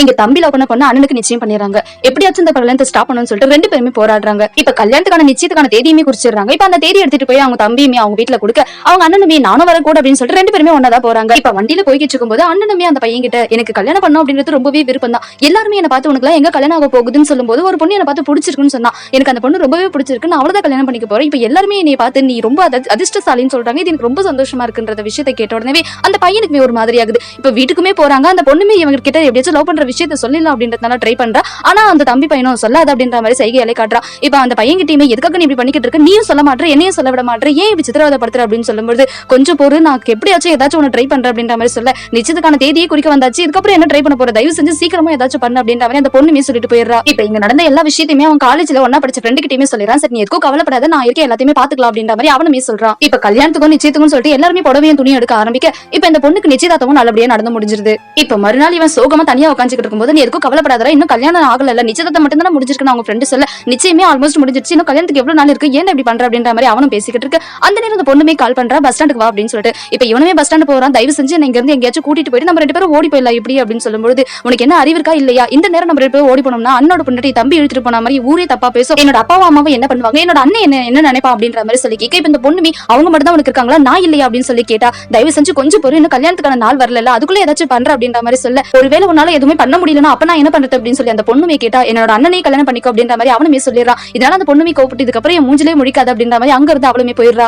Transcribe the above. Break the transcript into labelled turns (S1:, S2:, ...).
S1: இங்க தம்பி லவ் பண்ண பொண்ணு அண்ணனுக்கு நிச்சயம் பண்ணிடுறாங்க. எப்படியாச்சும் இந்த கல்யாணத்தை ஸ்டாப் பண்ணணும்னு சொல்லிட்டு ரெண்டு பேருமே போராடுறாங்க. இப்ப கல்யாணத்துக்கான நிச்சயத்துக்கான தேதியுமே குறிச்சிடுறாங்க. இப்ப அந்த தேதி எடுத்துட்டு போய் அவங்க தம்பியுமே அவங்க வீட்டுல கொடுக்க, அவங்க அண்ணனுமே நானும் வர கூட அப்படின்னு சொல்லிட்டு ரெண்டு பேருமே ஒன்னதான் போறாங்க. இப்ப வண்டியில போய்கிட்டு இருக்கும்போது அண்ணனுமே அந்த பையன் கிட்ட எனக்கு கல்யாணம் பண்ணணும் அப்படின்றது ரொம்பவே விருப்பம் தான். எல்லாருமே என்ன பார்த்து உனக்கு எங்க கல்யாணம் ஆக போகுதுன்னு சொல்லும்போது ஒரு பொண்ணு என்ன பார்த்து பிடிச்சிருக்குன்னு சொன்னா, எனக்கு அந்த பொண்ணு ரொம்பவே பிடிச்சிருக்கு, நான் அவ்வளவுதான் கல்யாணம் பண்ணிக்க போறேன். இப்ப எல்லாருமே என்னை பார்த்து நீ ரொம்ப அதிர்ஷ்டசாலின்னு சொல்றாங்க. இது எனக்கு ரொம்ப சந்தோஷமா இருக்குன்ற விஷயத்தை கேட்ட உடனே அந்த பையனுக்குமே ஒரு மாதிரி ஆகுது. இப்ப வீட்டுக்குமே போறாங்க. அந்த பொண்ணுமே இவங்க கிட்ட எப்படியாச்சும் லவ் பண்ற விஷயத்த சொல்லலாம் அப்படின்றதுனால ட்ரை பண்றா. ஆனா அந்த தம்பி பையனும் சொல்லாத அப்படின்ற மாதிரி சைகையாலே காட்டுறா. இப்ப அந்த பையன் கிட்டயுமே எதுக்காக நீ இப்படி பண்ணிக்கிட்டு இருக்க, நீயும் சொல்ல மாட்டே, என்னையும் சொல்ல விட மாட்டே, ஏன் இப்படி சித்திரவதைப்படுத்துற அப்படின்னு சொல்லும்போது கொஞ்சம் பொறு, நான் எப்படியாச்சும் ஏதாச்சும் ஒன்று ட்ரை பண்றேன் அப்படின்ற மாதிரி சொல்ல, நிச்சயத்துக்கான தேதியை குறிக்க வந்தாச்சு, இதுக்கப்புறம் என்ன ட்ரை பண்ண போற, தயவு செஞ்சு சீக்கிரமா ஏதாச்சும் பண்ணு அப்படின்ற மாதிரி அந்த பொண்ணுமே சொல்லிட்டு போயிடுறா. இப்ப இங்க நடந்த எல்லா விஷயத்தையுமே அவன் காலேஜ்ல ஒன்னா படிச்ச ஃப்ரெண்டு கிட்டயுமே சொல்லிடுறான். சரி நீ எதுக்கும் கவலைப்படாத, நான் இருக்க எல்லாத்தையுமே பாத்துக்கலாம் அப்படின்ற மாதிரி அவனுமே சொல்றான். இப்ப கல்யாணத்துக்கும் நிச்சயத்துக்கும் சொல்லிட்டு எல்லாருமே புடவையும் துணியும் எடுக்க ஆரம்பிக்க, இப்ப இந்த பொண்ணுக்கு நிச்சயதார்த்தமும் நல்லபடியா நடந்து முடிஞ்சிருது. இப்ப மறுநாள் இவன் சோகமா தனியா உட்காந்துக்கிட்டு இருக்கும்போது நீ எதுக்கும் கவலைப்படாத, இன்னும் கல்யாணம் ஆகல, நிச்சயத்தை மட்டும் தான் முடிஞ்சிருக்கு அவங்க ஃப்ரெண்டு சொல்ல, நிச்சயமே ஆல்மோஸ்ட் முடிஞ்சிருச்சு, இன்னும் கல்யாணத்துக்கு எவ்வளவு நாள் இருக்கு, ஏன் இப்படி பண்ற அப்படின்ற மாதிரி அவனும் பேசிக்கிட்டு இருக்கு. அந்த நேரம் அந்த பொண்ணுமே கால் பண்றா, பஸ் ஸ்டாண்டுக்கு வா அப்படின்னு சொல்லிட்டு. இப்ப இவனுமே பஸ் ஸ்டாண்ட் போறான். தயவு செஞ்சு இங்க இருந்து எங்கேயாச்சும் கூட்டிட்டு போயிட்டு நம்ம ரெண்டு பேரும் ஓடி போயிடலாம் இப்படி அப்படின்னு சொல்லும்போது, உனக்கு என்ன அறிவு இருக்கா இல்லையா, இந்த நேரம் நம்ம ரெண்டு பேரும் ஓடி போனோம்னா அண்ணோட பொண்ணு தம்பி இழுத்துட்டு போன மாதிரி ஊரே தப்பா பேசும், என்னோட அப்பாவும் அம்மாவும் என்ன பண்ணுவாங்க, என்னோட அண்ணன் என்ன நினைப்பா அப்படின்ற மாதிரி சொல்லி கேட்க, இப்ப இந்த பொண்ணுமே அவங்க மட்டும் தான் உனக்கு இருக்காங்களா, நான் இல்லையா அப்படின்னு சொல்லி கேட்டா, தயவு செஞ்சு கொஞ்சம் பொறு, இன்னும் கல்யாணத்துக்கான நாள் வரல, அதுக்குள்ள ஏதாச்சும் பண்ற அப்படின்ற மாதிரி சொல்ல, ஒருவேளை உன்னால எதுவுமே பண்ண முடியலன்னா அப்ப நான் என்ன பண்றது அப்படின்னு சொல்லி அந்த பொண்ணுமே கேட்டா, என்னோட அண்ணனே கல்யாணம் பண்ணிக்கோ அப்படின்ற மாதிரி அவனுமே சொல்லிடுறான். இதனால அந்த பொண்ணுமே கோபப்பட்டு இதுக்கப்புறம் என் மூஞ்சிலே முடிக்காது அப்படின்ற மாதிரி அங்க இருந்து அவளுமே போயிடுறா.